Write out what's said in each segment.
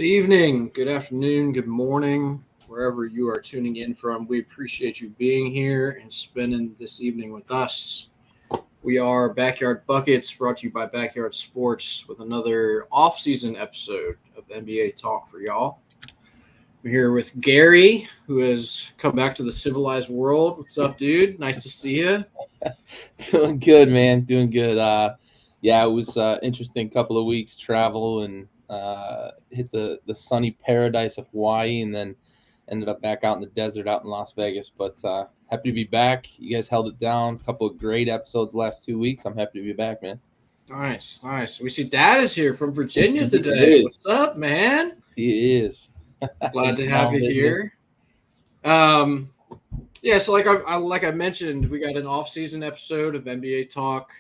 evening, good afternoon, good morning, wherever you are tuning in from. We appreciate you being here and spending this evening with us. We are Backyard Buckets, brought to you by Backyard Sports, with another off-season episode of NBA Talk for y'all. We're here with Gary, who has come back to the civilized world. What's up, dude? Nice to see you. Doing good, man. Doing good. It was interesting couple of weeks travel and hit the sunny paradise of Hawaii, and then ended up back out in the desert out in Las Vegas. But happy to be back. You guys held it down. A couple of great episodes the last 2 weeks. I'm happy to be back, man. Nice. We see Dad is here from Virginia Yes, he today. is. What's up, man? He is. Glad to He's have down you visiting. here. So like I mentioned, we got an off-season episode of NBA Talk.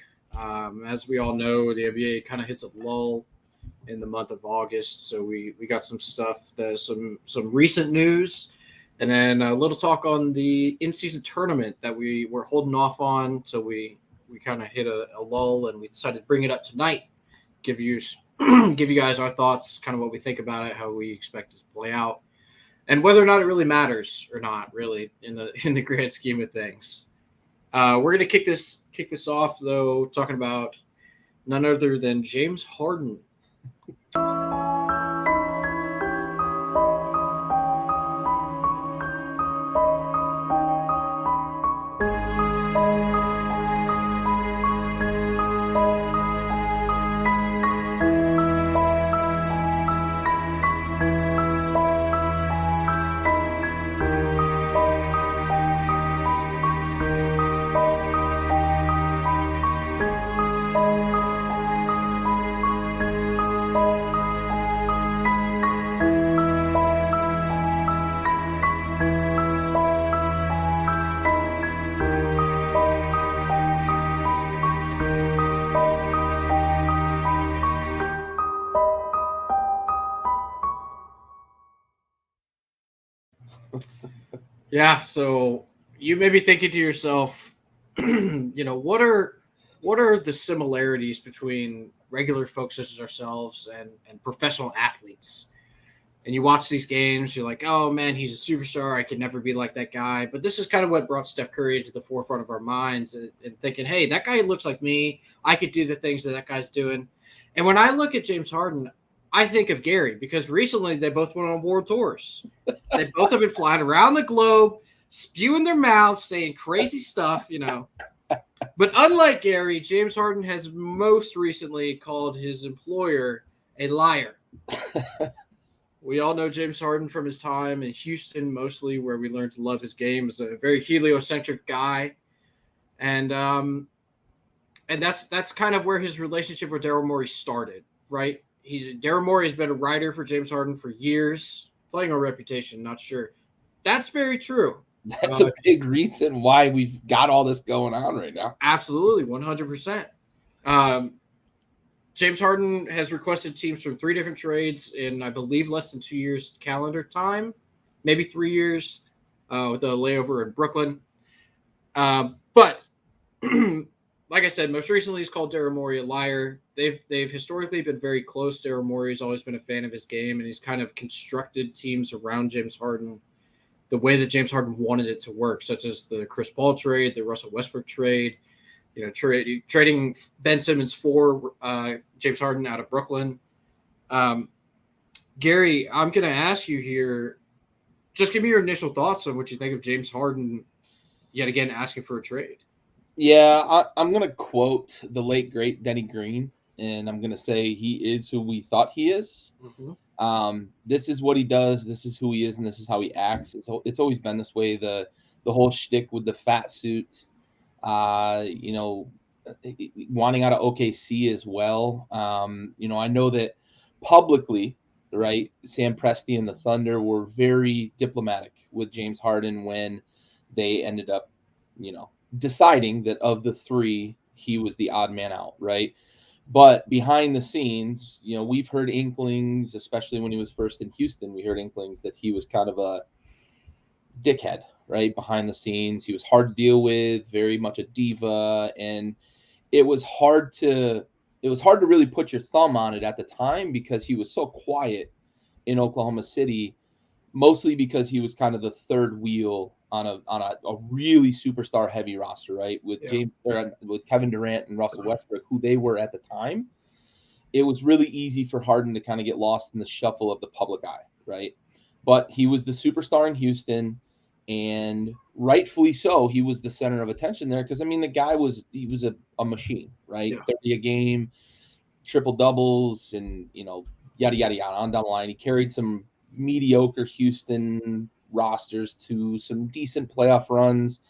As we all know, the NBA kind of hits a lull in the month of August, so we got some stuff, some recent news, and then a little talk on the in-season tournament that we were holding off on. So we kind of hit a lull, and we decided to bring it up tonight, give you give you guys our thoughts, kind of what we think about it, how we expect it to play out, and whether or not it really matters or not, really in the grand scheme of things. We're gonna kick this off though, talking about none other than James Harden. Yeah, so you may be thinking to yourself, what are the similarities between regular folks such as ourselves and professional athletes? And you watch these games, you're like, oh man, he's a superstar. I could never be like that guy. But this is kind of what brought Steph Curry into the forefront of our minds, and thinking, hey, that guy looks like me. I could do the things that guy's doing. And when I look at James Harden, I think of Gary, because recently they both went on world tours. They both have been flying around the globe, spewing their mouths, saying crazy stuff. But unlike Gary, James Harden has most recently called his employer a liar. We all know James Harden from his time in Houston, mostly, where we learned to love his game as a very heliocentric guy, and that's kind of where his relationship with Daryl Morey started, right? Daryl Morey has been a writer for James Harden for years, playing on reputation. Not sure. That's very true. That's a big reason why we've got all this going on right now. Absolutely, 100%. James Harden has requested teams from 3 different trades in, I believe, less than 2 years calendar time, maybe 3 years, with a layover in Brooklyn. But like I said, most recently he's called Daryl Morey a liar. They've historically been very close. Daryl Morey's always been a fan of his game, and he's kind of constructed teams around James Harden the way that James Harden wanted it to work, such as the Chris Paul trade, the Russell Westbrook trade, trading Ben Simmons for James Harden out of Brooklyn. Gary, I'm going to ask you here, just give me your initial thoughts on what you think of James Harden, yet again, asking for a trade. Yeah, I'm going to quote the late, great Denny Green, and I'm going to say he is who we thought he is. Mm-hmm. This is what he does. This is who he is, and this is how he acts. It's always been this way. The whole shtick with the fat suit, wanting out of OKC as well. I know that publicly, right, Sam Presti and the Thunder were very diplomatic with James Harden when they ended up, deciding that of the 3, he was the odd man out, right? But behind the scenes, we've heard inklings, especially when he was first in Houston, we heard inklings that he was kind of a dickhead, right? Behind the scenes, he was hard to deal with, very much a diva, and it was hard to really put your thumb on it at the time because he was so quiet in Oklahoma City, mostly because he was kind of the third wheel on a really superstar heavy roster, right? With with Kevin Durant and Russell Westbrook, who they were at the time. It was really easy for Harden to kind of get lost in the shuffle of the public eye, right? But he was the superstar in Houston, and rightfully so. He was the center of attention there because, I mean, the guy was a machine, right? Yeah. 30 a game, triple doubles, and yada yada yada on down the line. He carried some mediocre Houston rosters to some decent playoff runs.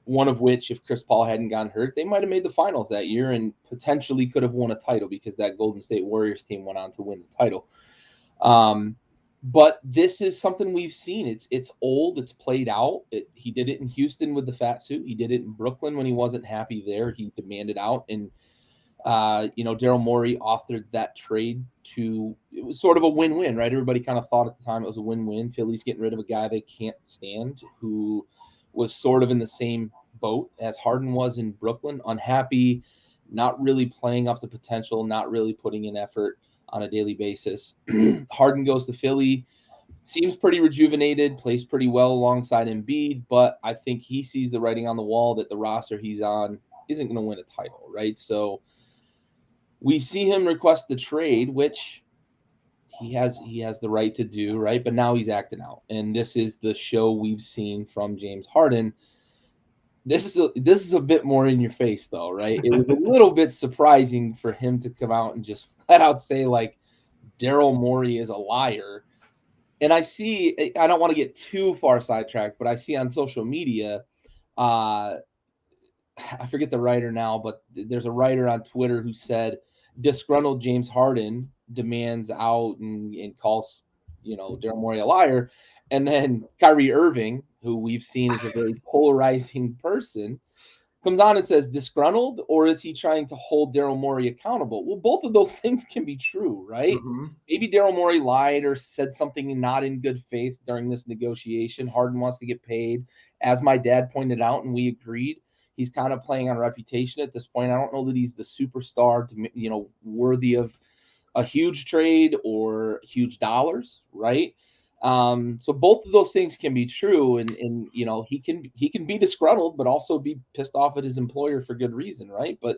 One of which, if Chris Paul hadn't gotten hurt, they might have made the finals that year and potentially could have won a title because that Golden State Warriors team went on to win the title. But this is something we've seen. It's old. It's played out. He did it in Houston with the fat suit. He did it in Brooklyn when he wasn't happy there. He demanded out. And, Daryl Morey authored that trade it was sort of a win-win, right? Everybody kind of thought at the time it was a win-win. Philly's getting rid of a guy they can't stand who was sort of in the same boat as Harden was in Brooklyn, unhappy, not really playing up the potential, not really putting in effort on a daily basis. Harden goes to Philly, seems pretty rejuvenated, plays pretty well alongside Embiid, but I think he sees the writing on the wall that the roster he's on isn't going to win a title, right? So we see him request the trade, which he has the right to do, right? But now he's acting out. And this is the show we've seen from James Harden. This is a bit more in your face, though, right? It was a little bit surprising for him to come out and just flat out say, like, Daryl Morey is a liar. And I don't want to get too far sidetracked, but I see on social media, I forget the writer now, but there's a writer on Twitter who said disgruntled James Harden demands out and calls, Daryl Morey a liar. And then Kyrie Irving, who we've seen as a very polarizing person, comes on and says disgruntled, or is he trying to hold Daryl Morey accountable? Well, both of those things can be true, right? Mm-hmm. Maybe Daryl Morey lied or said something not in good faith during this negotiation. Harden wants to get paid. As my dad pointed out, and we agreed, he's kind of playing on reputation at this point. I don't know that he's the superstar, worthy of a huge trade or huge dollars, right? So both of those things can be true, and he can be disgruntled, but also be pissed off at his employer for good reason, right? But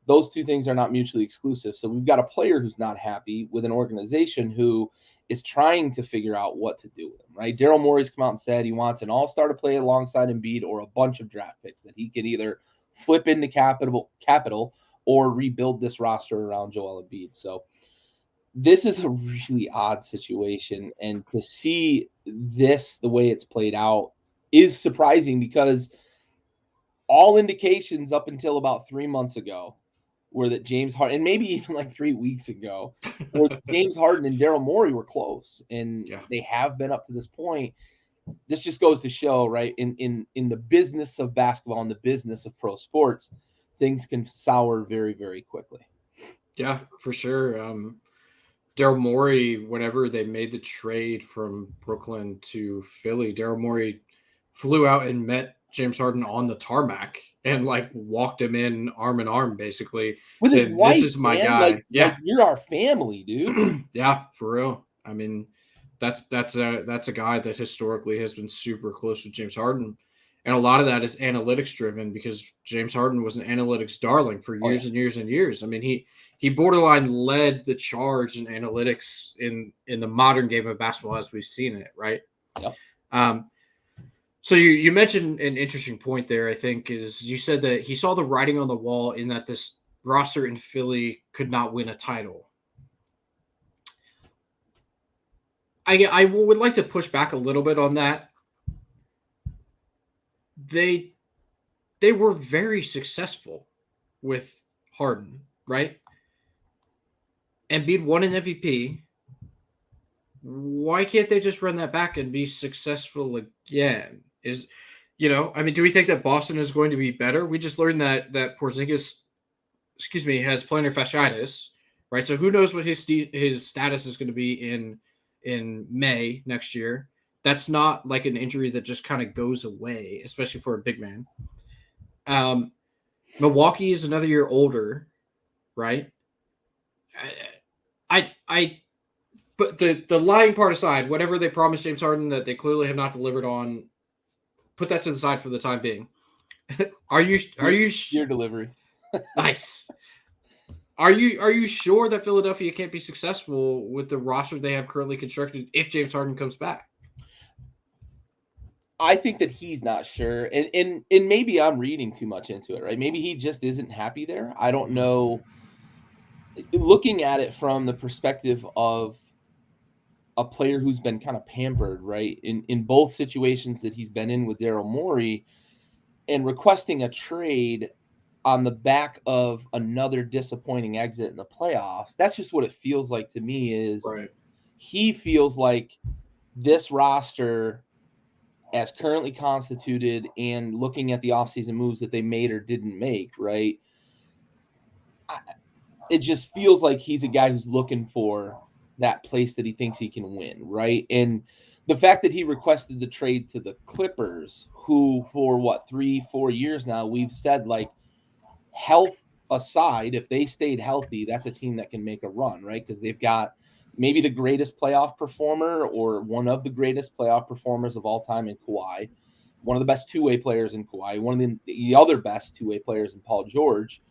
those two things are not mutually exclusive. So we've got a player who's not happy with an organization who is trying to figure out what to do with him, right? Daryl Morey's come out and said he wants an all-star to play alongside Embiid or a bunch of draft picks that he can either flip into capital or rebuild this roster around Joel Embiid. So this is a really odd situation, and to see this the way it's played out is surprising because all indications up until about 3 months ago were that James Harden, and maybe even like 3 weeks ago, were James Harden and Daryl Morey were close, and they have been up to this point. This just goes to show, right, in the business of basketball and the business of pro sports, things can sour very, very quickly. Yeah, for sure. Daryl Morey, whenever they made the trade from Brooklyn to Philly, Daryl Morey flew out and met James Harden on the tarmac and like walked him in arm, basically. With his Said, wife, "This is my man. guy." Like you're our family, dude. Yeah, for real. I mean, that's a guy that historically has been super close with James Harden. And a lot of that is analytics driven because James Harden was an analytics darling for years and years and years. I mean, he borderline led the charge in analytics in the modern game of basketball as we've seen it, right? Yep. So you mentioned an interesting point there, I think, is you said that he saw the writing on the wall in that this roster in Philly could not win a title. I would like to push back a little bit on that. They were very successful with Harden, right? Embiid won an MVP. Why can't they just run that back and be successful again? I mean, do we think that Boston is going to be better? We just learned that Porzingis, has plantar fasciitis, right? So who knows what his status is going to be in May next year. That's not like an injury that just kind of goes away, especially for a big man. Milwaukee is another year older, right? I But the lying part aside, whatever they promised James Harden that they clearly have not delivered on, put that to the side for the time being. Are you Your delivery? nice? Are you sure that Philadelphia can't be successful with the roster they have currently constructed if James Harden comes back? I think that he's not sure, and maybe I'm reading too much into it, right? Maybe he just isn't happy there. I don't know. Looking at it from the perspective of a player who's been kind of pampered, right? In both situations that he's been in with Daryl Morey, and requesting a trade on the back of another disappointing exit in the playoffs. That's just what it feels like to me. Is Right. he feels like this roster, as currently constituted and looking at the offseason moves that they made or didn't make, right? It just feels like he's a guy who's looking for that place that he thinks he can win, right? And the fact that he requested the trade to the Clippers, who for what, 3-4 years now, we've said, like, health aside, if they stayed healthy, that's a team that can make a run, right? Because they've got maybe the greatest playoff performer or one of the greatest playoff performers of all time in Kawhi, one of the best two-way players in Kawhi, one of the other best two-way players in Paul George.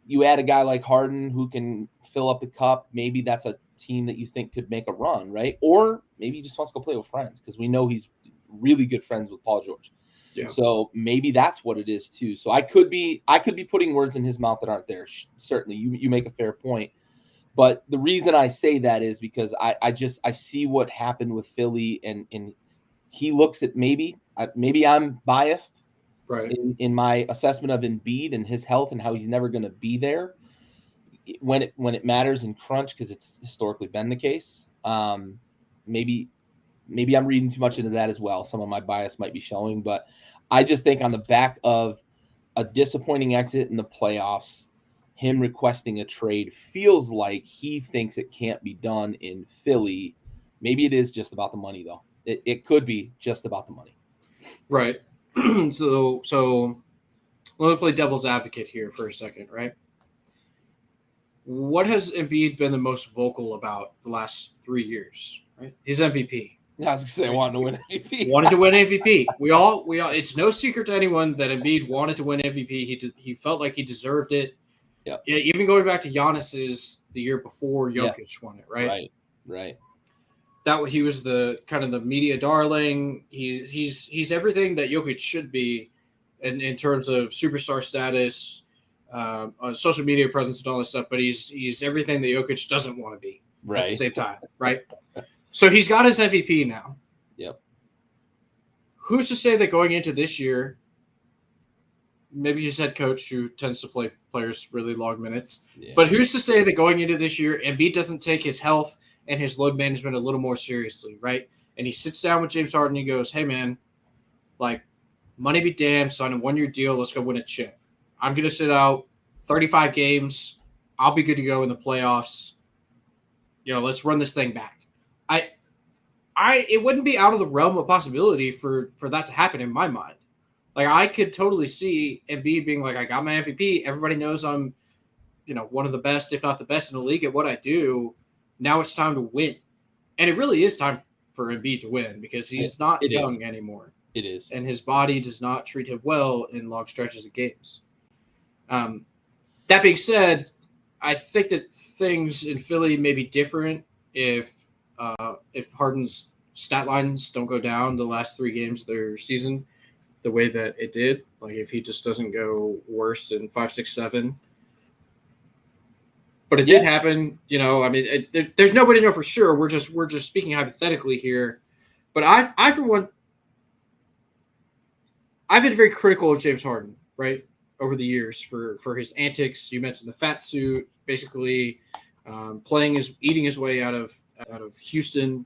You add a guy like Harden who can fill up the cup, maybe that's a team that you think could make a run, right? Or maybe he just wants to go play with friends, because we know he's really good friends with Paul George. Yeah. So maybe that's what it is too. So I could be putting words in his mouth that aren't there. Certainly, you make a fair point. But the reason I say that is because I see what happened with Philly, and he looks at maybe I'm biased, Right. in my assessment of Embiid and his health and how he's never going to be there when it matters in crunch, because it's historically been the case. Maybe I'm reading too much into that as well. Some of my bias might be showing, but I just think on the back of a disappointing exit in the playoffs, him requesting a trade feels like he thinks it can't be done in Philly. Maybe it is just about the money, though. It could be just about the money. Right. So let me play devil's advocate here for a second, right? What has Embiid been the most vocal about the last 3 years? Right, his MVP. I was gonna say, I wanted to win MVP. Wanted to win MVP. We all. It's no secret to anyone that Embiid wanted to win MVP. He felt like he deserved it. Yep. Yeah, even going back to Giannis's the year before Jokic won it, right? Right. That he was the kind of the media darling. He's everything that Jokic should be, in terms of superstar status, social media presence, and all this stuff. But he's everything that Jokic doesn't want to be at the same time, right? So he's got his MVP now. Yep. Who's to say that going into this year, maybe his head coach who tends to play players really long minutes, but who's to say that going into this year, Embiid doesn't take his health and his load management a little more seriously, right? And he sits down with James Harden and he goes, hey, man, like, money be damned, sign a 1-year deal. Let's go win a chip. I'm going to sit out 35 games. I'll be good to go in the playoffs. Let's run this thing back. It wouldn't be out of the realm of possibility for that to happen in my mind. Like, I could totally see Embiid being like, I got my MVP. Everybody knows I'm, one of the best, if not the best in the league at what I do. Now it's time to win. And it really is time for Embiid to win, because he's not young anymore. It is. And his body does not treat him well in long stretches of games. That being said, I think that things in Philly may be different if Harden's stat lines don't go down the last 3 games of their season the way that it did. Like, if he just doesn't go worse in 5, 6, 7. But it did happen. There's nobody to know for sure. We're just speaking hypothetically here. But I for one, I've been very critical of James Harden, right, over the years for his antics. You mentioned the fat suit, basically eating his way out of Houston.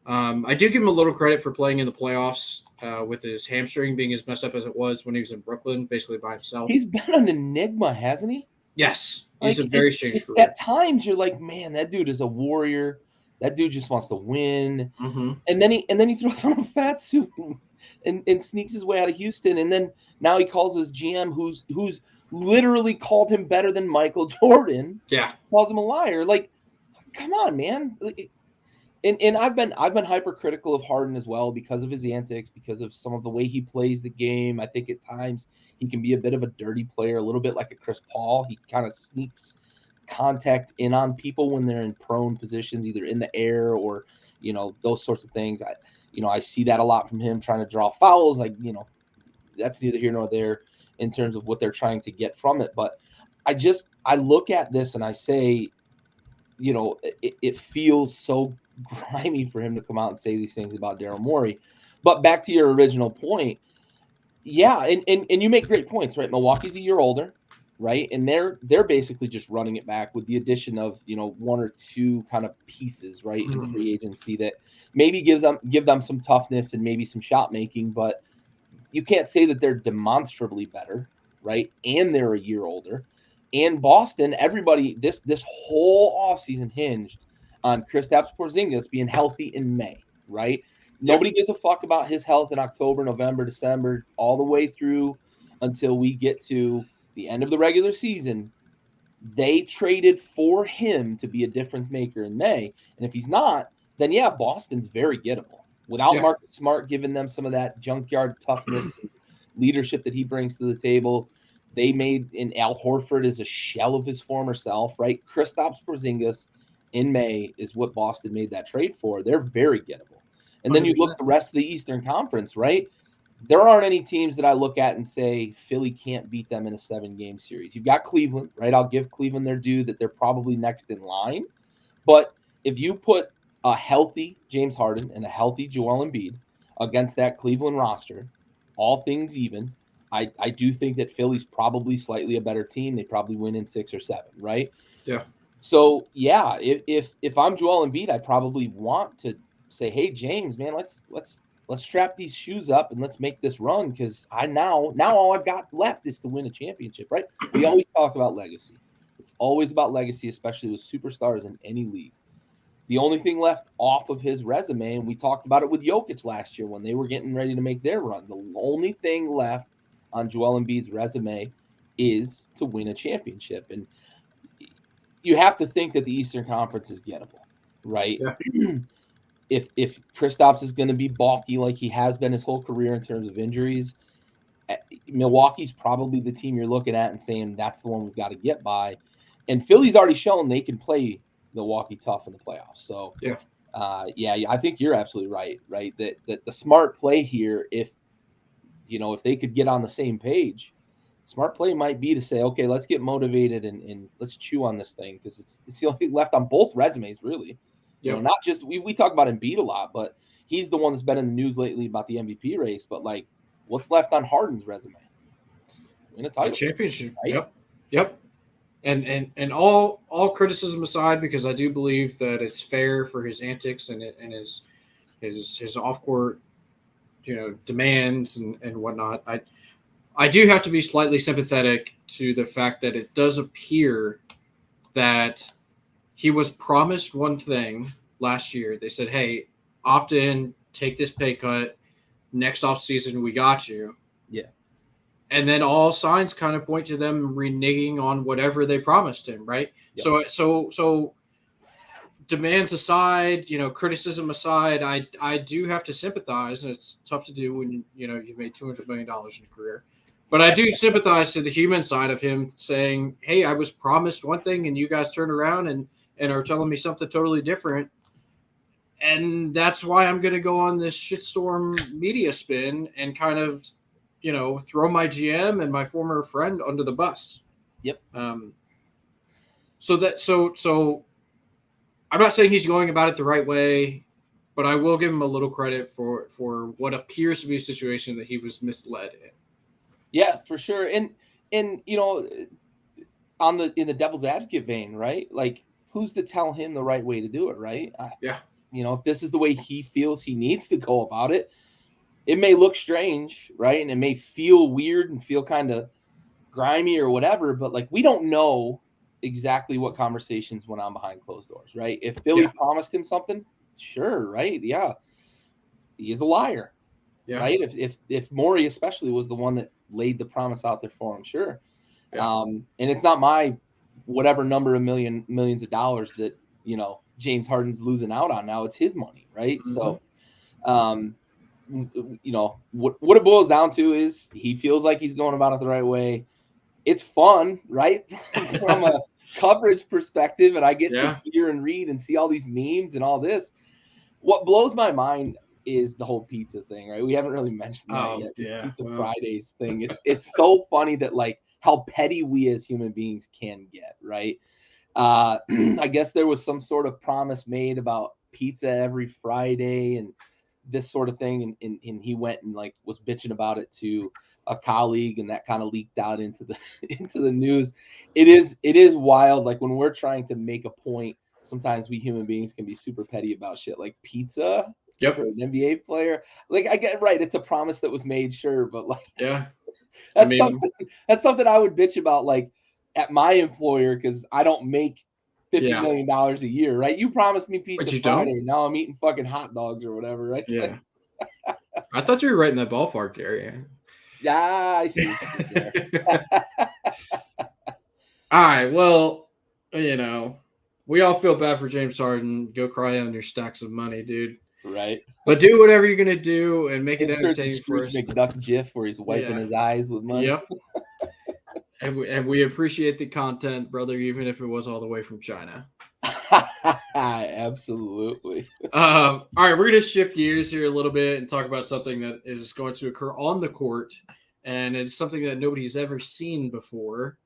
I do give him a little credit for playing in the playoffs with his hamstring being as messed up as it was when he was in Brooklyn, basically by himself. He's been an enigma, hasn't he? Yes. He's a very strange career. At times you're like, man, that dude is a warrior. That dude just wants to win. Mm-hmm. And then he throws on a fat suit and sneaks his way out of Houston. And then now he calls his GM, who's literally called him better than Michael Jordan. Yeah. Calls him a liar. Like, come on, man. And I've been hypercritical of Harden as well because of his antics, because of some of the way he plays the game. I think at times he can be a bit of a dirty player, a little bit like a Chris Paul. He kind of sneaks contact in on people when they're in prone positions, either in the air or, those sorts of things. I see that a lot from him trying to draw fouls. Like, that's neither here nor there in terms of what they're trying to get from it. But I look at this and I say, it feels so grimy for him to come out and say these things about Daryl Morey. But back to your original point, yeah, and you make great points, right? Milwaukee's a year older, right? And they're basically just running it back with the addition of, one or two kind of pieces, right, in free agency that maybe give them some toughness and maybe some shot making, but you can't say that they're demonstrably better, right? And they're a year older. And Boston, everybody, this whole offseason hinged on Kristaps Porzingis being healthy in May, right? Nobody gives a fuck about his health in October, November, December, all the way through until we get to the end of the regular season. They traded for him to be a difference maker in May. And if he's not, then yeah, Boston's very gettable. Without Marcus Smart giving them some of that junkyard toughness and leadership that he brings to the table, they made in Al Horford is a shell of his former self, right? Kristaps Porzingis in May is what Boston made that trade for. They're very gettable. And then 100%. you look at the rest of the Eastern Conference, right? There aren't any teams that I look at and say Philly can't beat them in a 7-game series. You've got Cleveland, right? I'll give Cleveland their due that they're probably next in line. But if you put a healthy James Harden and a healthy Joel Embiid against that Cleveland roster, all things even, I do think that Philly's probably slightly a better team. They probably win in 6 or 7, right? Yeah. So yeah, if I'm Joel Embiid, I probably want to say, hey James, man, let's strap these shoes up and let's make this run, because now all I've got left is to win a championship, right? We always talk about legacy. It's always about legacy, especially with superstars in any league. The only thing left off of his resume, and we talked about it with Jokic last year when they were getting ready to make their run, the only thing left on Joel Embiid's resume is to win a championship. And you have to think that the Eastern Conference is gettable, right? Yeah. If Kristaps is going to be balky like he has been his whole career in terms of injuries, Milwaukee's probably the team you're looking at and saying that's the one we've got to get by. And Philly's already shown they can play Milwaukee tough in the playoffs. So I think you're absolutely right? That the smart play here, if they could get on the same page, smart play might be to say, okay, let's get motivated and let's chew on this thing, because it's the only thing left on both resumes, really. Not just we talk about Embiid a lot, but he's the one that's been in the news lately about the MVP race. But like, what's left on Harden's resume? Win a title, a championship. right? Yep. And all criticism aside, because I do believe that it's fair for his antics and his off court, demands and whatnot. I do have to be slightly sympathetic to the fact that it does appear that he was promised one thing last year. They said, hey, opt in, take this pay cut. Next offseason, we got you. Yeah. And then all signs kind of point to them reneging on whatever they promised him, right? Yep. So demands aside, criticism aside, I do have to sympathize, and it's tough to do when, you've made $200 million in your career. But I do sympathize to the human side of him saying, hey, I was promised one thing and you guys turned around and are telling me something totally different. And that's why I'm going to go on this shitstorm media spin and kind of, throw my GM and my former friend under the bus. Yep. So I'm not saying he's going about it the right way, but I will give him a little credit for what appears to be a situation that he was misled in. Yeah, for sure. And in the devil's advocate vein, right? Like, who's to tell him the right way to do it, right? Yeah. If this is the way he feels he needs to go about it, it may look strange, right? And it may feel weird and feel kind of grimy or whatever, but like, we don't know exactly what conversations went on behind closed doors, right? If Philly promised him something, sure, right? Yeah. He is a liar. Yeah. Right? If Morey especially was the one that laid the promise out there for him, sure. Yeah. And it's not my whatever number of millions of dollars that, James Harden's losing out on now. It's his money, right? Mm-hmm. So, what it boils down to is he feels like he's going about it the right way. It's fun, right? From a coverage perspective, and I get to hear and read and see all these memes and all this. What blows my mind is the whole pizza thing, right? We haven't really mentioned that yet. This Pizza Fridays thing. It's so funny that like how petty we as human beings can get, right? I guess there was some sort of promise made about pizza every Friday and this sort of thing, and he went and like was bitching about it to a colleague, and that kind of leaked out into the into the news. It is wild. Like when we're trying to make a point, sometimes we human beings can be super petty about shit like pizza. Yep. For an NBA player. Like I get right, it's a promise that was made, sure, but like that's something I would bitch about like at my employer because I don't make $50 million a year, right? You promised me Pizza Friday. Now I'm eating fucking hot dogs or whatever, right? Yeah. I thought you were right in that ballpark area. Yeah, I see. All right. Well, we all feel bad for James Harden. Go cry on your stacks of money, dude. Right. But do whatever you're gonna do and make it entertaining for us. McDuck GIF where he's wiping his eyes with money. Yep. and we appreciate the content, brother, even if it was all the way from China. Absolutely. All right, we're gonna shift gears here a little bit and talk about something that is going to occur on the court, and it's something that nobody's ever seen before,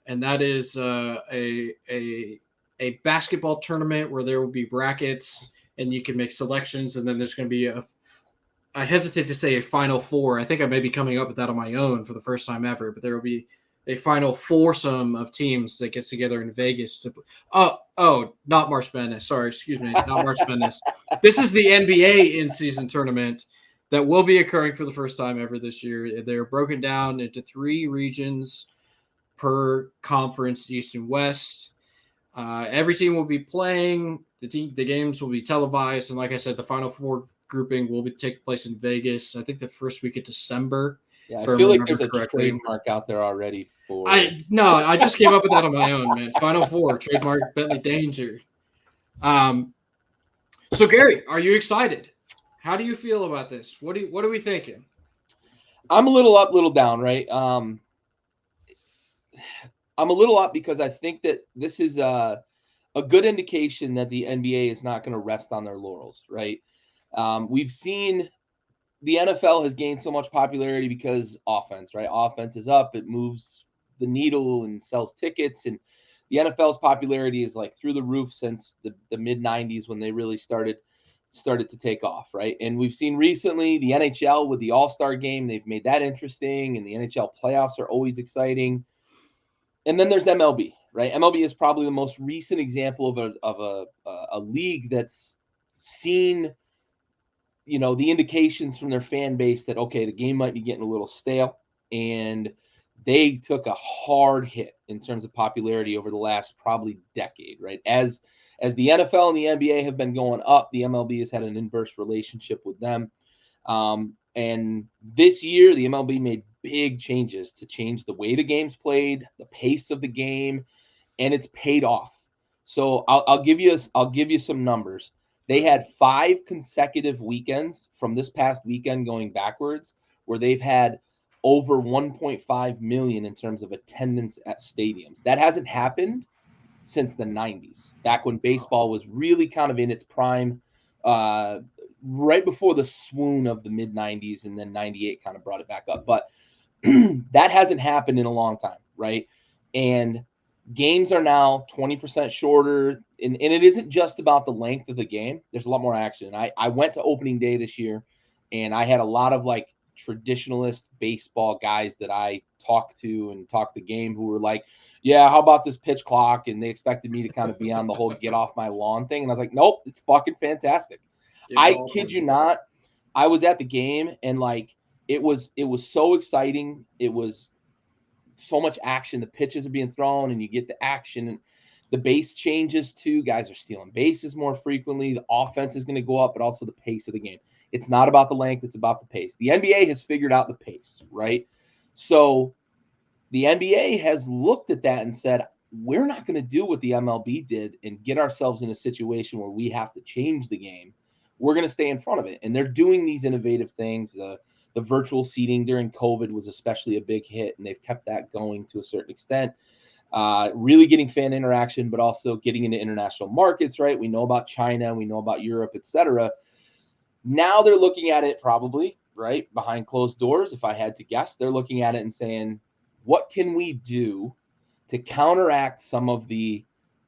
and that is a basketball tournament where there will be brackets and you can make selections, and then there's going to be I hesitate to say a Final Four. I think I may be coming up with that on my own for the first time ever, but there will be a final foursome of teams that gets together in Vegas. Not March Madness. Sorry, excuse me, not March Madness. This is the NBA in-season tournament that will be occurring for the first time ever this year. They're broken down into 3 regions per conference, East and West. Every team will be playing. The games will be televised, and like I said, the Final Four grouping will take place in Vegas. I think the first week of December. Yeah, I feel like there's a trademark out there already for. I just came up with that on my own, man. Final Four trademark Bentley Danger. So Gary, are you excited? How do you feel about this? What are we thinking? I'm a little up, little down, right? I'm a little up because I think that this is a good indication that the NBA is not going to rest on their laurels, right? We've seen the NFL has gained so much popularity because offense, right? Offense is up, it moves the needle and sells tickets, and the NFL's popularity is like through the roof since the mid 90s when they really started to take off, right? And we've seen recently the NHL with the All-Star game, they've made that interesting, and the NHL playoffs are always exciting. And then there's MLB, right? MLB is probably the most recent example of a league that's seen, the indications from their fan base that, okay, the game might be getting a little stale. And they took a hard hit in terms of popularity over the last probably decade, right? As the NFL and the NBA have been going up, the MLB has had an inverse relationship with them. And this year, the MLB made big changes to change the way the game's played, the pace of the game, and it's paid off. So I'll give you some numbers. They had 5 consecutive weekends from this past weekend going backwards where they've had over 1.5 million in terms of attendance at stadiums. That hasn't happened since the 90s, back when baseball was really kind of in its prime, right before the swoon of the mid 90s, and then 98 kind of brought it back up. But that hasn't happened in a long time, right? And games are now 20% shorter, and it isn't just about the length of the game. There's a lot more action. I went to opening day this year, and I had a lot of like traditionalist baseball guys that I talked the game who were like, yeah, how about this pitch clock? And they expected me to kind of be on the whole get off my lawn thing. And I was like, nope, it's fucking fantastic. I kid you not. I was at the game, and like it was so exciting. It was so much action. The pitches are being thrown and you get the action, and the base changes too. Guys are stealing bases more frequently. The offense is going to go up, but also the pace of the game. It's not about the length. It's about the pace. The NBA has figured out the pace, right? So the NBA has looked at that and said, we're not going to do what the MLB did and get ourselves in a situation where we have to change the game. We're going to stay in front of it. And they're doing these innovative things. The virtual seating during COVID was especially a big hit, and they've kept that going to a certain extent. Really getting fan interaction, but also getting into international markets, right? We know about China, we know about Europe, etc. Now they're looking at it probably, right, behind closed doors. If I had to guess, they're looking at it and saying, what can we do to counteract some of the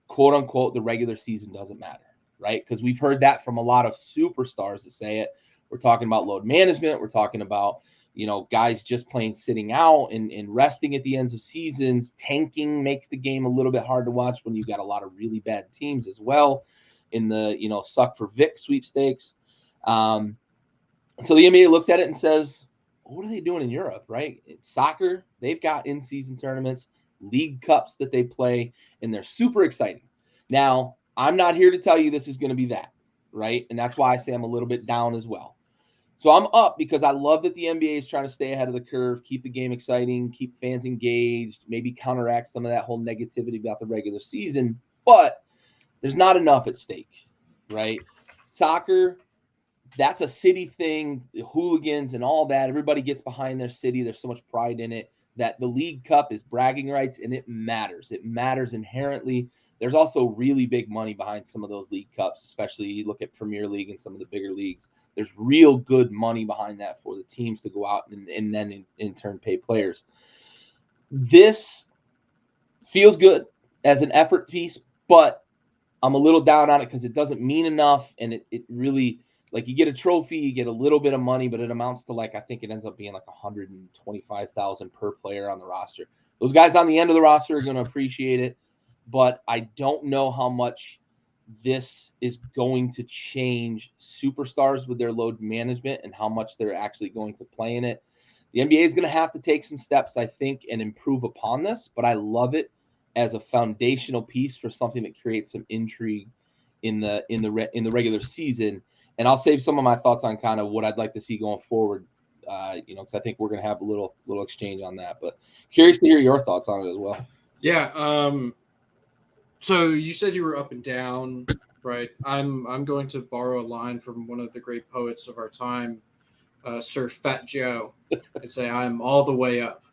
quote unquote, the regular season doesn't matter, right? Because we've heard that from a lot of superstars that say it. We're talking about load management. We're talking about, guys just playing sitting out and resting at the ends of seasons. Tanking makes the game a little bit hard to watch when you got a lot of really bad teams as well in the, suck for Vic sweepstakes. So the NBA looks at it and says, what are they doing in Europe, right? It's soccer. They've got in-season tournaments, league cups that they play, and they're super exciting. Now, I'm not here to tell you this is going to be that, right? And that's why I say I'm a little bit down as well. So I'm up because I love that the NBA is trying to stay ahead of the curve, keep the game exciting, keep fans engaged, maybe counteract some of that whole negativity about the regular season. But there's not enough at stake, right? Soccer, that's a city thing, the hooligans and all that. Everybody gets behind their city. There's so much pride in it that the League Cup is bragging rights, and it matters. It matters inherently. There's also really big money behind some of those League Cups, especially you look at Premier League and some of the bigger leagues. There's real good money behind that for the teams to go out and then in turn pay players. This feels good as an effort piece, but I'm a little down on it because it doesn't mean enough, and it really – like you get a trophy, you get a little bit of money, but it amounts to I think it ends up being like $125,000 per player on the roster. Those guys on the end of the roster are going to appreciate it, but I don't know how much this is going to change superstars with their load management and how much they're actually going to play in it. The NBA is going to have to take some steps, I think, and improve upon this, but I love it as a foundational piece for something that creates some intrigue in the regular season. And I'll save some of my thoughts on kind of what I'd like to see going forward, because I think we're going to have a little exchange on that. But curious to hear your thoughts on it as well. Yeah. So you said you were up and down, right? I'm going to borrow a line from one of the great poets of our time, Sir Fat Joe, and say I'm all the way up.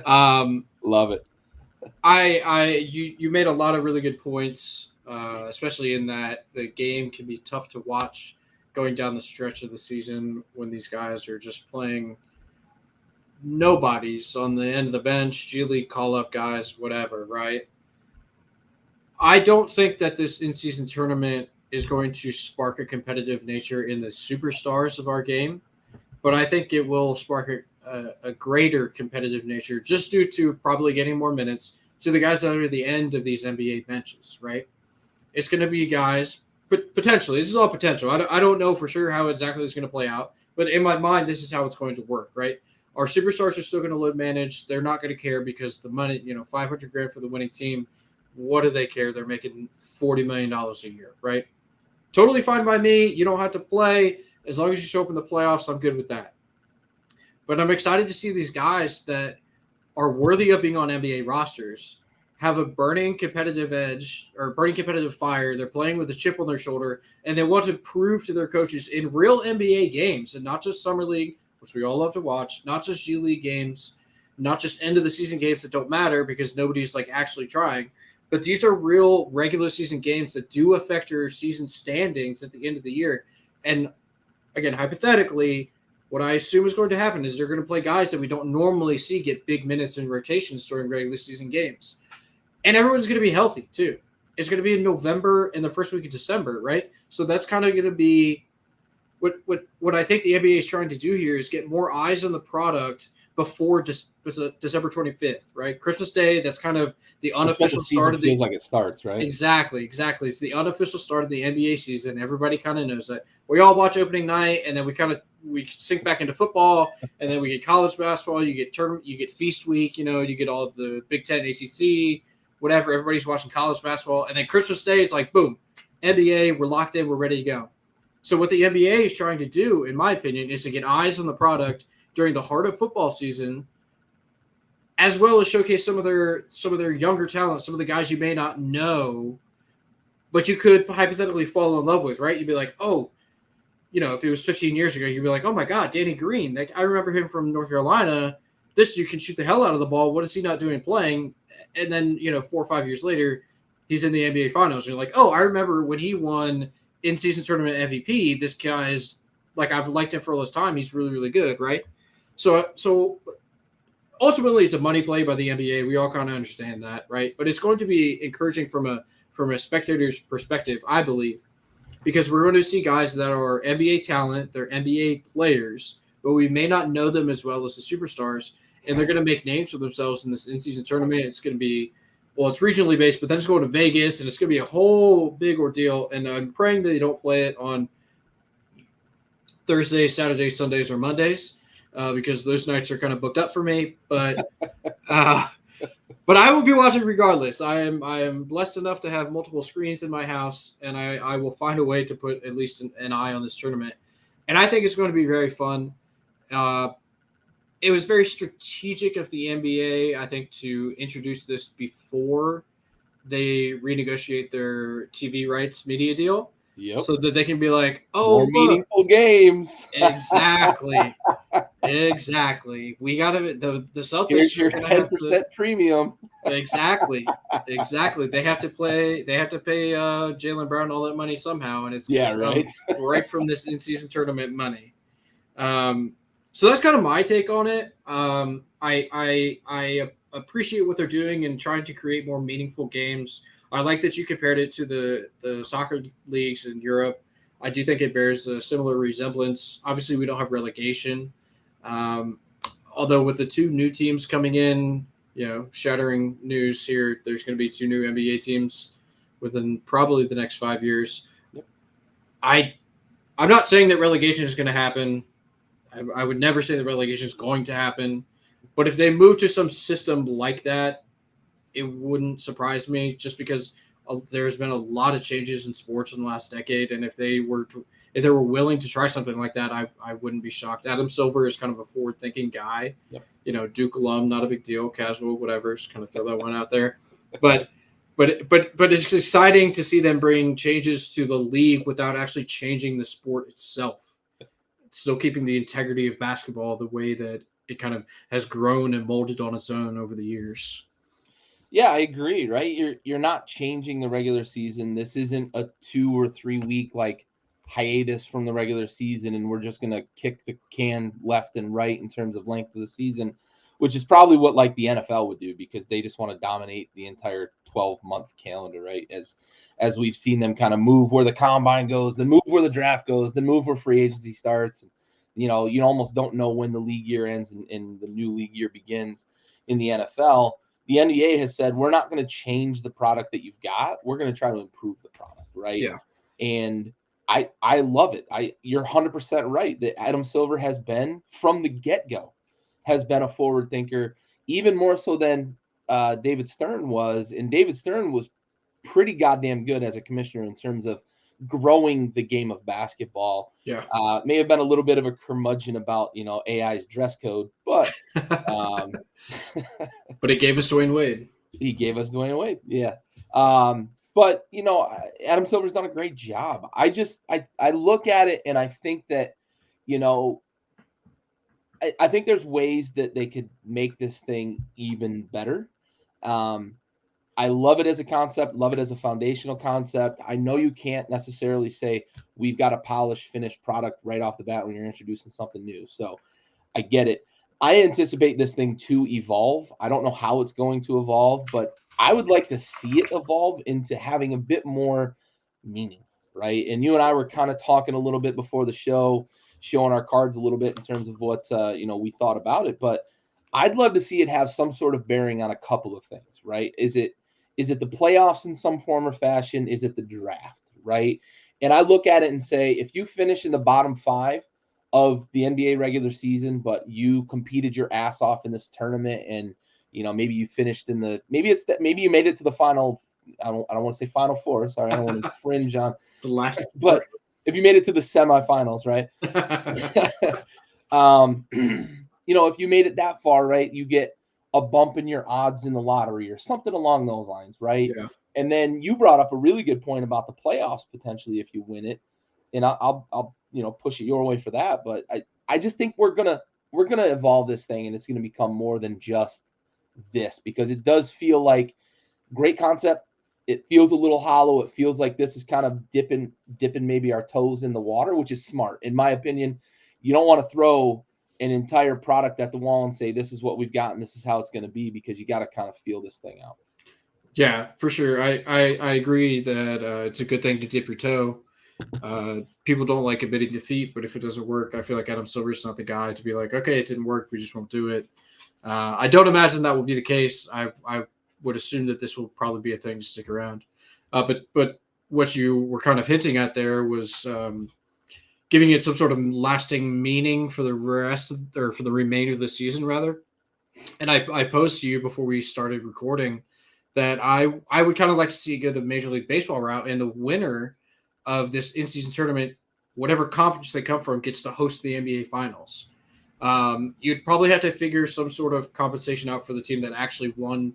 Love it. You made a lot of really good points. Especially in that the game can be tough to watch going down the stretch of the season when these guys are just playing nobodies on the end of the bench, G League call-up guys, whatever, right? I don't think that this in-season tournament is going to spark a competitive nature in the superstars of our game, but I think it will spark a greater competitive nature just due to probably getting more minutes to the guys that are at the end of these NBA benches, right? It's going to be guys, but potentially, this is all potential. I don't know for sure how exactly it's going to play out, but in my mind, this is how it's going to work, right? Our superstars are still going to load manage. They're not going to care because the money, $500,000 for the winning team. What do they care? They're making $40 million a year, right? Totally fine by me. You don't have to play. As long as you show up in the playoffs, I'm good with that. But I'm excited to see these guys that are worthy of being on NBA rosters have a burning competitive edge or burning competitive fire. They're playing with a chip on their shoulder, and they want to prove to their coaches in real NBA games and not just Summer League, which we all love to watch, not just G League games, not just end of the season games that don't matter because nobody's actually trying. But these are real regular season games that do affect your season standings at the end of the year. And again, hypothetically, what I assume is going to happen is they're going to play guys that we don't normally see get big minutes in rotations during regular season games. And everyone's going to be healthy, too. It's going to be in November and the first week of December, right? So that's kind of going to be what I think the NBA is trying to do here is get more eyes on the product before December 25th, right? Christmas Day, that's kind of the unofficial start of the – feels like it starts, right? Exactly. It's the unofficial start of the NBA season. Everybody kind of knows that. We all watch opening night, and then we sink back into football, and then we get college basketball. You get feast week, you get all the Big Ten, ACC, whatever. Everybody's watching college basketball. And then Christmas Day, it's like, boom, NBA, we're locked in, we're ready to go. So what the NBA is trying to do, in my opinion, is to get eyes on the product during the heart of football season as well as showcase some of their younger talent, some of the guys you may not know, but you could hypothetically fall in love with, right? You'd be like, oh, if it was 15 years ago, you'd be like, oh my God, Danny Green. Like, I remember him from North Carolina. This dude can shoot the hell out of the ball. What is he not doing playing? And then, 4 or 5 years later, he's in the NBA Finals. And you're like, oh, I remember when he won in-season tournament MVP. This guy is, like, I've liked him for all this time. He's really, really good, right? So ultimately, it's a money play by the NBA. We all kind of understand that, right? But it's going to be encouraging from a spectator's perspective, I believe, because we're going to see guys that are NBA talent, they're NBA players, but we may not know them as well as the superstars, and they're going to make names for themselves in this in-season tournament. It's going to be, it's regionally based, but then it's going to Vegas, and it's going to be a whole big ordeal, and I'm praying that they don't play it on Thursdays, Saturdays, Sundays, or Mondays, because those nights are kind of booked up for me, but I will be watching regardless. I am blessed enough to have multiple screens in my house, and I will find a way to put at least an eye on this tournament. And I think it's going to be very fun. It was very strategic of the NBA, I think, to introduce this before they renegotiate their TV rights media deal. Yep. So that they can be like, oh, more meaningful games. Exactly. Exactly. We got to the Celtics. Here's your 10% premium. Exactly. They have to pay Jaylen Brown all that money somehow, and it's right from this in-season tournament money. So that's kind of my take on it. I appreciate what they're doing and trying to create more meaningful games. I like that you compared it to the soccer leagues in Europe. I do think it bears a similar resemblance. Obviously, we don't have relegation. Although with the two new teams coming in, shattering news here, there's going to be two new NBA teams within probably the next 5 years. Yep. I'm not saying that relegation is going to happen. I would never say that relegation is going to happen. But if they move to some system like that, it wouldn't surprise me, just because there's been a lot of changes in sports in the last decade. And if they were willing to try something like that, I wouldn't be shocked. Adam Silver is kind of a forward-thinking guy. Yep. Duke alum, not a big deal, casual, whatever. Just kind of throw that one out there. But it's exciting to see them bring changes to the league without actually changing the sport itself. Still keeping the integrity of basketball the way that it kind of has grown and molded on its own over the years. Yeah, I agree, right? You're not changing the regular season. This isn't a 2 or 3 week hiatus from the regular season, and we're just going to kick the can left and right in terms of length of the season, which is probably what the NFL would do, because they just want to dominate the entire 12-month calendar, right? As we've seen them kind of move where the combine goes, then move where the draft goes, then move where free agency starts. And, you almost don't know when the league year ends and the new league year begins in the NFL. The NBA has said, we're not going to change the product that you've got. We're going to try to improve the product, right? Yeah. And I love it. You're 100% right that Adam Silver has been, from the get-go, has been a forward thinker, even more so than David Stern was. And David Stern was pretty goddamn good as a commissioner in terms of growing the game of basketball. Yeah. May have been a little bit of a curmudgeon about, AI's dress code, but but it gave us Dwayne Wade. He gave us Dwayne Wade. Yeah. But Adam Silver's done a great job. I look at it and I think that, I think there's ways that they could make this thing even better. I love it as a concept, love it as a foundational concept. I know you can't necessarily say we've got a polished, finished product right off the bat when you're introducing something new. So I get it. I anticipate this thing to evolve. I don't know how it's going to evolve, but I would like to see it evolve into having a bit more meaning, right? And you and I were kind of talking a little bit before the show, showing our cards a little bit in terms of what, we thought about it. But I'd love to see it have some sort of bearing on a couple of things, right? Is it the playoffs in some form or fashion? Is it the draft, right? And I look at it and say, if you finish in the bottom 5 of the NBA regular season, but you competed your ass off in this tournament, and maybe you finished maybe you made it to the final. I don't want to say Final Four. Sorry, I don't want to fringe on the last. But if you made it to the semifinals, right? If you made it that far, right, you get a bump in your odds in the lottery or something along those lines, right? Yeah. And then you brought up a really good point about the playoffs potentially if you win it, and I'll push it your way for that. But I just think we're gonna evolve this thing, and it's gonna become more than just this, because it does feel like great concept. It feels a little hollow. It feels like this is kind of dipping maybe our toes in the water, which is smart. In my opinion, you don't want to throw an entire product at the wall and say, this is what we've got and this is how it's going to be, because you got to kind of feel this thing out. Yeah, for sure. I agree that it's a good thing to dip your toe. People don't like admitting defeat, but if it doesn't work, I feel like Adam Silver's not the guy to be like, okay, it didn't work, we just won't do it. I don't imagine that will be the case. I would assume that this will probably be a thing to stick around. But what you were kind of hinting at there was giving it some sort of lasting meaning for the or for the remainder of the season, rather. And I posed to you before we started recording that I would kind of like to see it go the Major League Baseball route, and the winner of this in-season tournament, whatever conference they come from, gets to host the NBA Finals. You'd probably have to figure some sort of compensation out for the team that actually won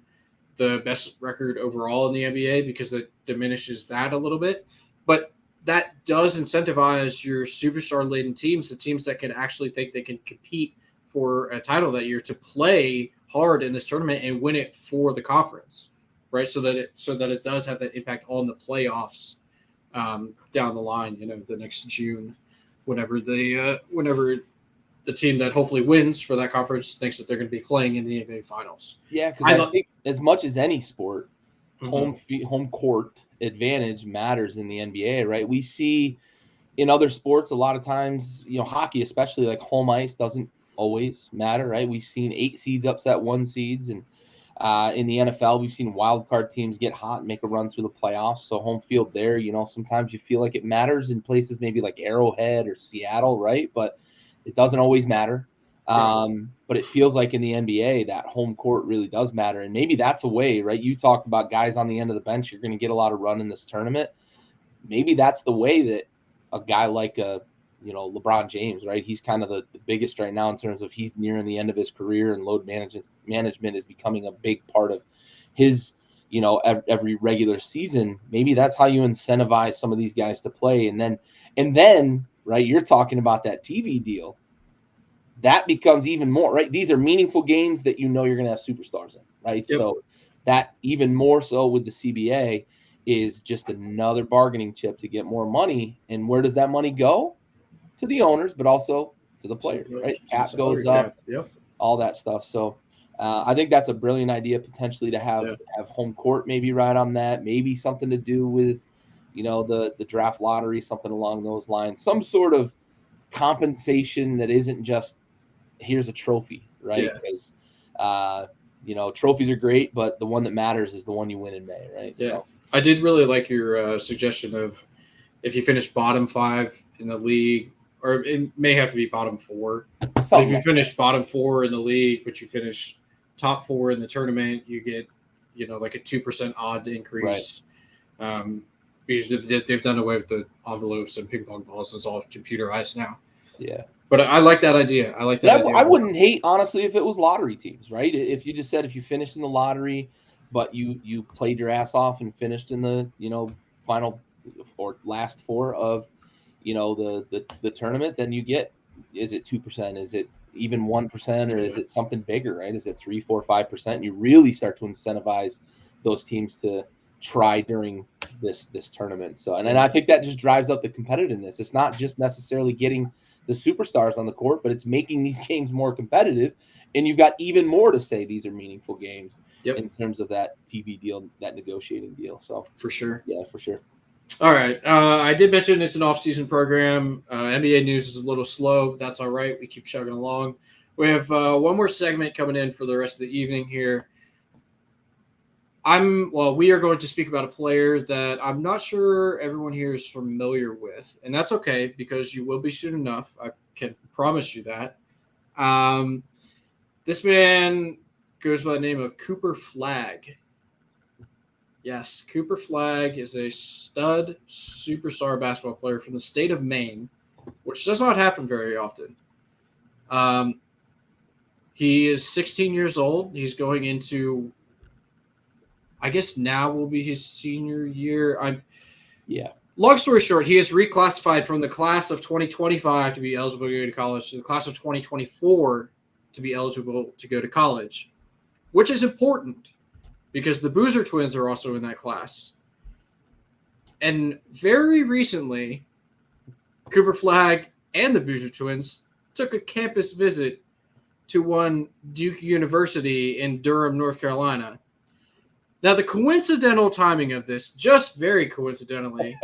the best record overall in the NBA, because it diminishes that a little bit. But that does incentivize your superstar-laden teams, the teams that can actually think they can compete for a title that year, to play hard in this tournament and win it for the conference, right? So that it does have that impact on the playoffs down the line. The next June, whenever the team that hopefully wins for that conference thinks that they're going to be playing in the NBA Finals. Yeah, because I think as much as any sport, home court advantage matters in the NBA, right? We see in other sports a lot of times, hockey especially, like home ice doesn't always matter, right? We've seen 8 seeds upset 1 seeds, and in the NFL, we've seen wild card teams get hot and make a run through the playoffs. So home field there, sometimes you feel like it matters in places maybe like Arrowhead or Seattle, right? But it doesn't always matter. But it feels like in the NBA that home court really does matter. And maybe that's a way, right? You talked about guys on the end of the bench. You're going to get a lot of run in this tournament. Maybe that's the way that a guy like LeBron James, right? He's kind of the biggest right now in terms of he's nearing the end of his career, and load management is becoming a big part of his, every regular season. Maybe that's how you incentivize some of these guys to play. And then, right, you're talking about that TV deal. That becomes even more, right? These are meaningful games that you're going to have superstars in, right? Yep. So that even more so with the CBA is just another bargaining chip to get more money. And where does that money go? To the owners, but also to the players, right? Cap goes up, yep. All that stuff. So I think that's a brilliant idea potentially to have home court maybe right on that, maybe something to do with, the draft lottery, something along those lines, some sort of compensation that isn't just here's a trophy, right? Because trophies are great, but the one that matters is the one you win in May, right? Yeah. So I did really like your suggestion of if you finish bottom 5 in the league, or it may have to be bottom 4. If you finish bottom 4 in the league, but you finish top 4 in the tournament, you get, like a 2% odd increase. Right. Because they've done away with the envelopes and ping pong balls. It's all computerized now. Yeah. But I like that idea. I wouldn't hate, honestly, if it was lottery teams, right? If you just said if you finished in the lottery, but you played your ass off and finished in the, final or last 4 of, the tournament, then you get, is it 2%? Is it even 1%, or is it something bigger, right? Is it 3, 4, 5%? You really start to incentivize those teams to try during this tournament. So, and I think that just drives up the competitiveness. It's not just necessarily getting the superstars on the court, but it's making these games more competitive. And you've got even more to say these are meaningful games in terms of that TV deal, that negotiating deal. So for sure. Yeah, for sure. All right. I did mention it's an off-season program. NBA news is a little slow. That's all right. We keep chugging along. We have one more segment coming in for the rest of the evening here. We are going to speak about a player that I'm not sure everyone here is familiar with, and that's okay because you will be soon enough. I can promise you that. This man goes by the name of Cooper Flagg. Yes, Cooper Flagg is a stud superstar basketball player from the state of Maine, which does not happen very often. He is 16 years old. He's going into, I guess now will be his senior year. Yeah. Long story short, he is reclassified from the class of 2025 to be eligible to go to college to the class of 2024 to be eligible to go to college, which is important because the Boozer twins are also in that class. And very recently, Cooper Flagg and the Boozer twins took a campus visit to one Duke University in Durham, North Carolina. Now, the coincidental timing of this, just very coincidentally,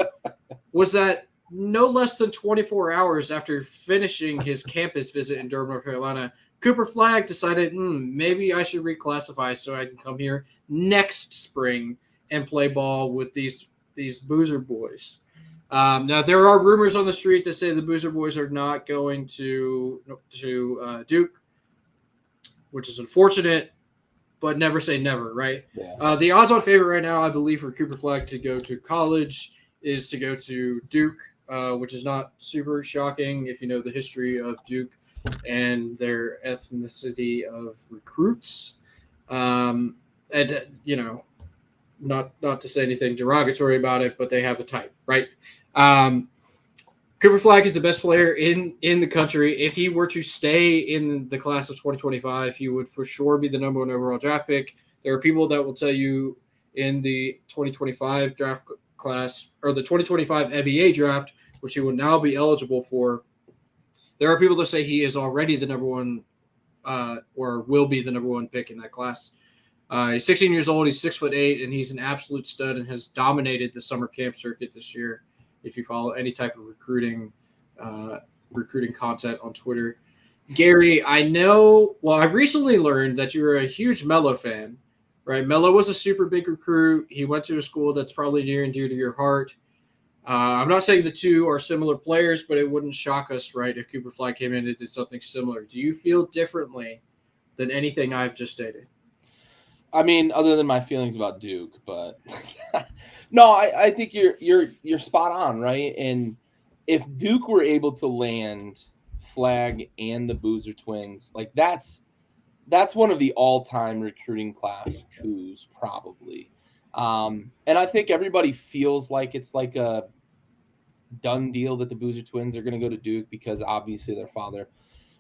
was that no less than 24 hours after finishing his campus visit in Durham, North Carolina, Cooper Flagg decided, maybe I should reclassify so I can come here next spring and play ball with these Boozer boys. Now, there are rumors on the street that say the Boozer boys are not going to Duke, which is unfortunate, but never say never, right? Yeah. The odds-on favorite right now, I believe, for Cooper Flagg to go to college is to go to Duke, which is not super shocking if you know the history of Duke and their ethnicity of recruits. And not to say anything derogatory about it, but they have a type, right? Cooper Flagg is the best player in the country. If he were to stay in the class of 2025, he would for sure be the number one overall draft pick. There are people that will tell you in the 2025 draft class or the 2025 NBA draft, which he will now be eligible for. There are people that say he is already the number one or will be the number one pick in that class. He's 16 years old. He's 6'8", and he's an absolute stud and has dominated the summer camp circuit this year. If you follow any type of recruiting content on Twitter, Gary, I've recently learned that you're a huge Melo fan, right? Melo was a super big recruit. He went to a school that's probably near and dear to your heart. I'm not saying the two are similar players, but it wouldn't shock us, right, if Cooper Flagg came in and did something similar. Do you feel differently than anything I've just stated? I mean, other than my feelings about Duke, but no, I think you're spot on, right? And if Duke were able to land Flagg and the Boozer twins, like that's one of the all-time recruiting class coups, probably. And I think everybody feels like it's like a done deal that the Boozer twins are going to go to Duke because obviously their father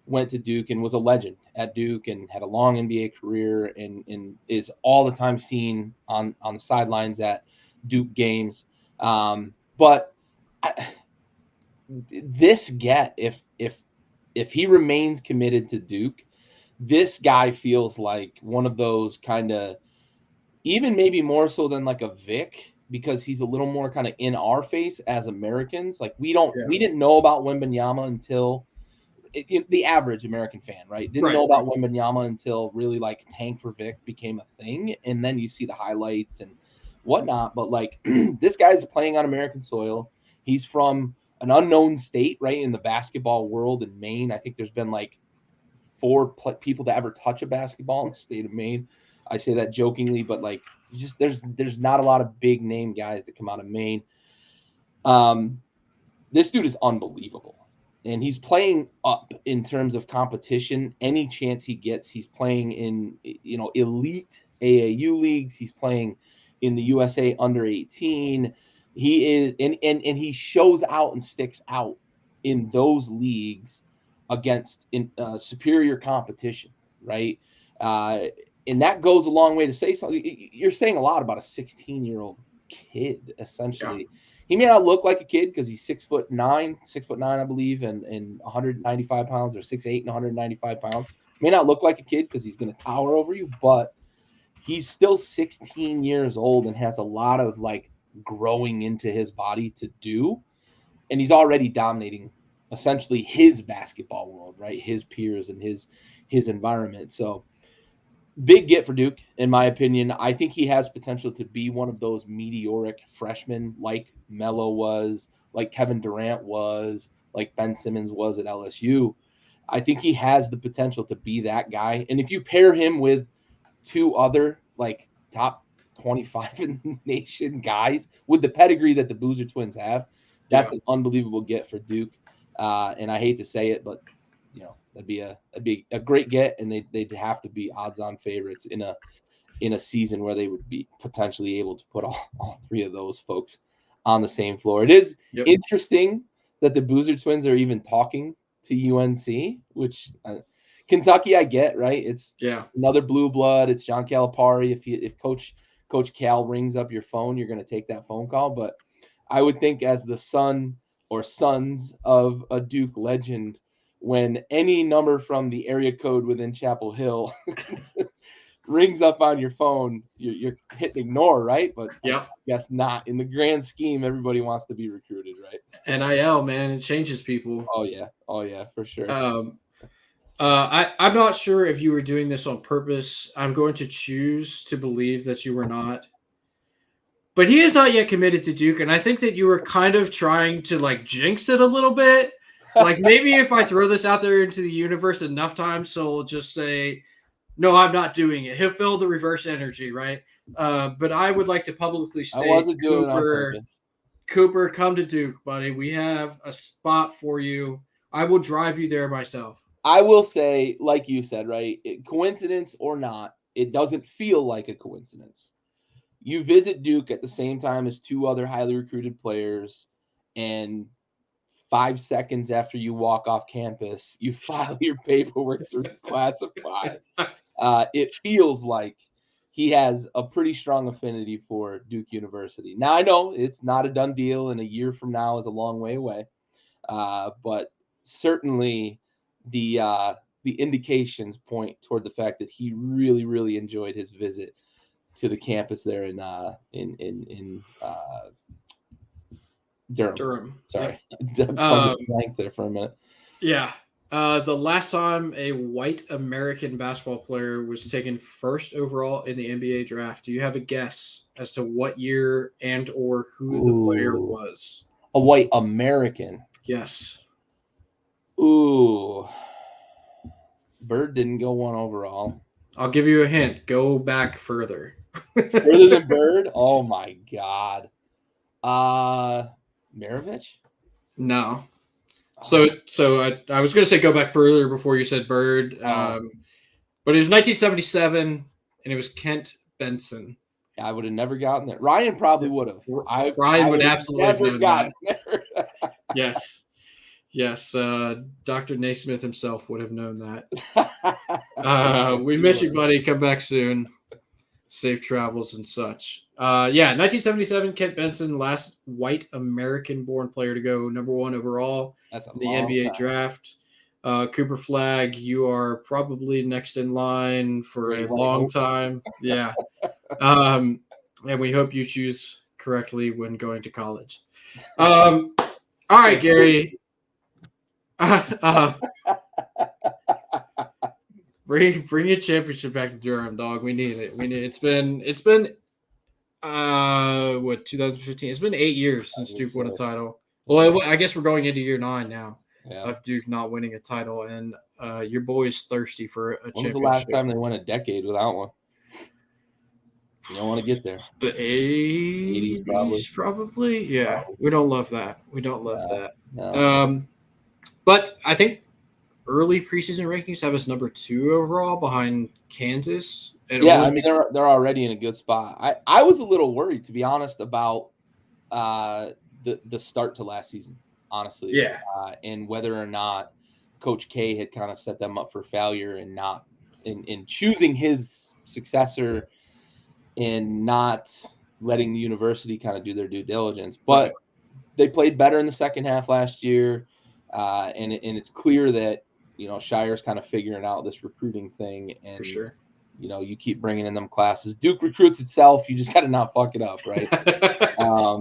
went to Duke and was a legend at Duke and had a long NBA career and is all the time seen on the sidelines at Duke games. But if he remains committed to Duke, this guy feels like one of those kind of, even maybe more so than like a Vic, because he's a little more kind of in our face as Americans. Like we didn't know about Wembanyama until the average American fan, right? Didn't know about Wembanyama until really like Tank for Vic became a thing. And then you see the highlights and whatnot. But like this guy's playing on American soil. He's from an unknown state, right? In the basketball world in Maine. I think there's been like 4 people to ever touch a basketball in the state of Maine. I say that jokingly, but like just there's not a lot of big name guys that come out of Maine. This dude is unbelievable. And he's playing up in terms of competition. Any chance he gets, he's playing in, elite AAU leagues. He's playing in the USA under 18. He is, and he shows out and sticks out in those leagues against superior competition, right? And that goes a long way to say something. You're saying a lot about a 16-year-old kid, essentially. Yeah. He may not look like a kid because he's 6'9", I believe, and 195 pounds, or 6'8" and 195 pounds. May not look like a kid because he's going to tower over you, but he's still 16 years old and has a lot of like growing into his body to do. And he's already dominating essentially his basketball world, right? His peers and his environment. So big get for Duke, in my opinion. I think he has potential to be one of those meteoric freshmen like Melo was, like Kevin Durant was, like Ben Simmons was at LSU. I think he has the potential to be that guy. And if you pair him with 2 other like top 25 in the nation guys with the pedigree that the Boozer twins have, that's an unbelievable get for Duke. And I hate to say it, but That'd be a great get, and they'd have to be odds-on favorites in a season where they would be potentially able to put all three of those folks on the same floor. It is interesting that the Boozer twins are even talking to UNC, which Kentucky, I get, right? It's another blue blood. It's John Calipari. If Coach Cal rings up your phone, you're going to take that phone call. But I would think as the son or sons of a Duke legend, when any number from the area code within Chapel Hill rings up on your phone, you're hitting ignore, right? But I guess not. In the grand scheme, everybody wants to be recruited, right? NIL, man, it changes people. Oh yeah, for sure. I'm not sure if you were doing this on purpose. I'm going to choose to believe that you were not. But he is not yet committed to Duke, and I think that you were kind of trying to like jinx it a little bit. Like maybe if I throw this out there into the universe enough times, so he'll just say, "No, I'm not doing it." He'll feel the reverse energy, right? But I would like to publicly state, I wasn't doing it on purpose. Cooper, come to Duke, buddy. We have a spot for you. I will drive you there myself. I will say, like you said, right? Coincidence or not, it doesn't feel like a coincidence. You visit Duke at the same time as two other highly recruited players, and 5 seconds after you walk off campus, you file your paperwork to reclassify. It feels like he has a pretty strong affinity for Duke University. Now, I know it's not a done deal, and a year from now is a long way away, but certainly the indications point toward the fact that he really, really enjoyed his visit to the campus there in Durham. Sorry, blank there for a minute. Yeah. The last time a white American basketball player was taken first overall in the NBA draft, do you have a guess as to what year and or who the player was? A white American. Yes. Ooh. Bird didn't go 1 overall. I'll give you a hint. Go back further. Further than Bird? Oh my God. Maravich? No. So I was going to say go back further before you said Bird, but it was 1977, and it was Kent Benson. I would have never gotten there. Ryan probably would have. Ryan would absolutely have known gotten that. there. Yes. Dr. Naismith himself would have known that. We miss you, buddy. Come back soon. Safe travels and such. 1977, Kent Benson, last white American-born player to go number 1 overall in the NBA draft. Cooper Flagg, you are probably next in line for a long time. Yeah. And we hope you choose correctly when going to college. All right, Gary. Bring your championship back to Durham, dog. We need it. It's been 2015? It's been 8 years since Duke won a title. Well, I guess we're going into year 9 now of Duke not winning a title, and your boy's thirsty for a championship. When was the last time they went a decade without one? You don't want to get there. The 80s probably. Yeah, we don't love that. No. But I think early preseason rankings have us number 2 overall behind Kansas. And I mean they're already in a good spot. I was a little worried, to be honest, about the start to last season, honestly. Yeah. And whether or not Coach K had kind of set them up for failure and not in choosing his successor and not letting the university kind of do their due diligence. But they played better in the second half last year, and it's clear that Shire's kind of figuring out this recruiting thing. And for sure. You keep bringing in them classes. Duke recruits itself. You just got to not fuck it up, right?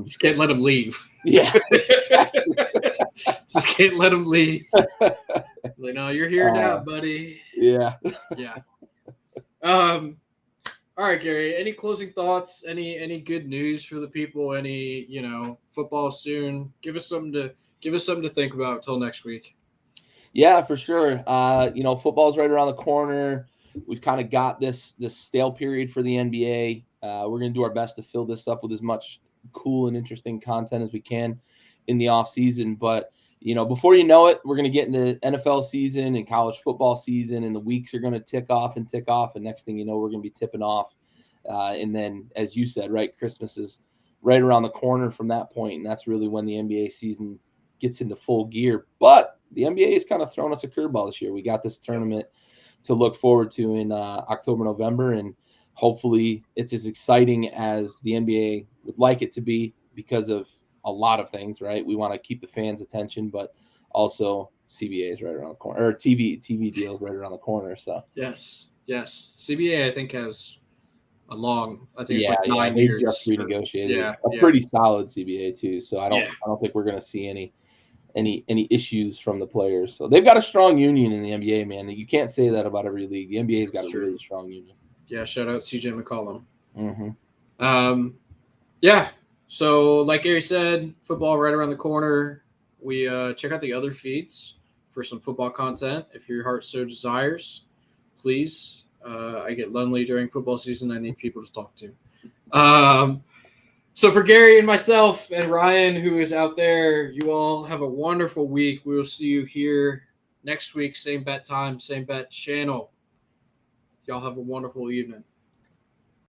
Just can't let them leave. Yeah. Just can't let them leave. You're here now, buddy. Yeah. Yeah. All right, Gary. Any closing thoughts? Any good news for the people? Any football soon? Give us something to think about until next week. Yeah, for sure. Football's right around the corner. We've kind of got this stale period for the NBA. We're going to do our best to fill this up with as much cool and interesting content as we can in the off season. But before you know it, we're going to get into NFL season and college football season, and the weeks are going to tick off. And next thing you know, we're going to be tipping off. And then, as you said, right, Christmas is right around the corner from that point, and that's really when the NBA season gets into full gear. But the NBA has kind of thrown us a curveball this year. We got this tournament to look forward to in October, November, and hopefully it's as exciting as the NBA would like it to be because of a lot of things, right? We want to keep the fans' attention, but also CBA is right around the corner, or TV deals right around the corner. So yes. CBA I think has a long. I think it's yeah, like 9 they years. just renegotiated Yeah, pretty solid CBA too. So I Yeah. don't think we're going to see any issues from the players. So they've got a strong union in the NBA, man. You can't say that about every league. The NBA's got a really strong union. Yeah, shout out CJ McCollum. Mm-hmm. Yeah. So, like Gary said, football right around the corner. We check out the other feeds for some football content if your heart so desires. Please. I get lonely during football season. I need people to talk to. So for Gary and myself and Ryan, who is out there, you all have a wonderful week. We will see you here next week. Same bet time, same bet channel. Y'all have a wonderful evening.